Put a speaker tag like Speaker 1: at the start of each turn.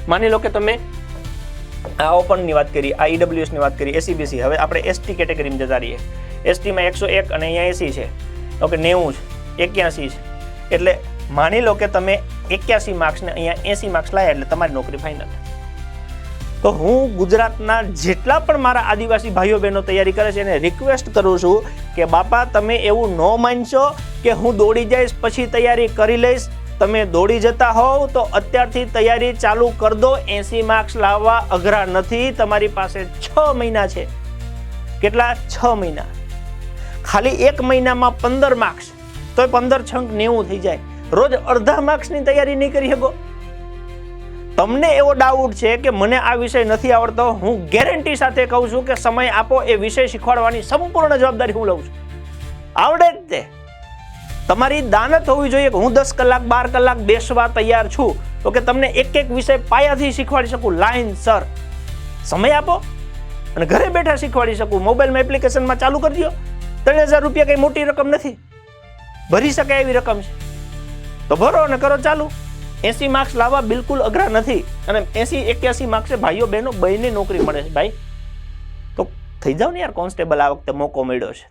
Speaker 1: માની લો કે તમે આ ઓપનની વાત કરી, આ ઈડબ્લ્યુએસની વાત કરી, એસસીબીસી. હવે આપણે એસટી કેટેગરીમાં જતા રહીએ. એસટીમાં 101 અને અહીંયા 80 છે, ઓકે 90 છે, 81 છે. એટલે માની લો કે તમે 81 માર્ક્સ ને અહીંયા 80 માર્ક્સ લાયા એટલે તમારી નોકરી ફાઇનલ. તો હું ગુજરાતના જેટલા પણ મારા આદિવાસી ભાઈઓ બહેનો તૈયારી કરે છે એને રિક્વેસ્ટ કરું છું કે બાપા તમે એવું ન માનશો કે હું દોડી જઈશ પછી તૈયારી કરી લઈશ. તમે દોડી જતા હોવ તો અત્યારથી તૈયારી ચાલુ કરી દો. 80 માર્ક્સ લાવવા અઘરા નથી. તમારી પાસે 6 મહિના છે. કેટલા? 6 મહિના. ખાલી 1 મહિનામાં 15 માર્ક્સ, તો 15 છંક 90 થઈ જાય. રોજ અડધા માર્ક્સની તૈયારી નહીં કરી શકો. તમને એવો ડાઉટ છે કે મને આ વિષય નથી આવડતો, હું ગેરંટી સાથે કહું છું કે સમય આપો, એ વિષય શીખવાડવાની સંપૂર્ણ જવાબદારી હું લઉં છું. આવડે જ તે. તમારી દાનત હોવી જોઈએ કે હું 10 કલાક 12 કલાક બેસવા તૈયાર છું, તો કે તમને એક એક વિષય પાયાથી શીખવાડી શકું લાઈન સર. સમય આપો અને ઘરે બેઠા શીખવાડી શકું. મોબાઈલમાં એપ્લિકેશનમાં ચાલુ કરી દો. 3000 રૂપિયા કઈ મોટી રકમ નથી, ભરી શકાય એવી રકમ છે. તો ભરો અને કરો ચાલુ. 80 માર્ક્સ લાવવા બિલકુલ અઘરા નથી. અને 80-81 માર્ક્સે ભાઈઓ બહેનો બંને નોકરી મળે છે ભાઈ. તો થઈ જાવ ને યાર કોન્સ્ટેબલ. આ વખતે મોકો મળ્યો છે.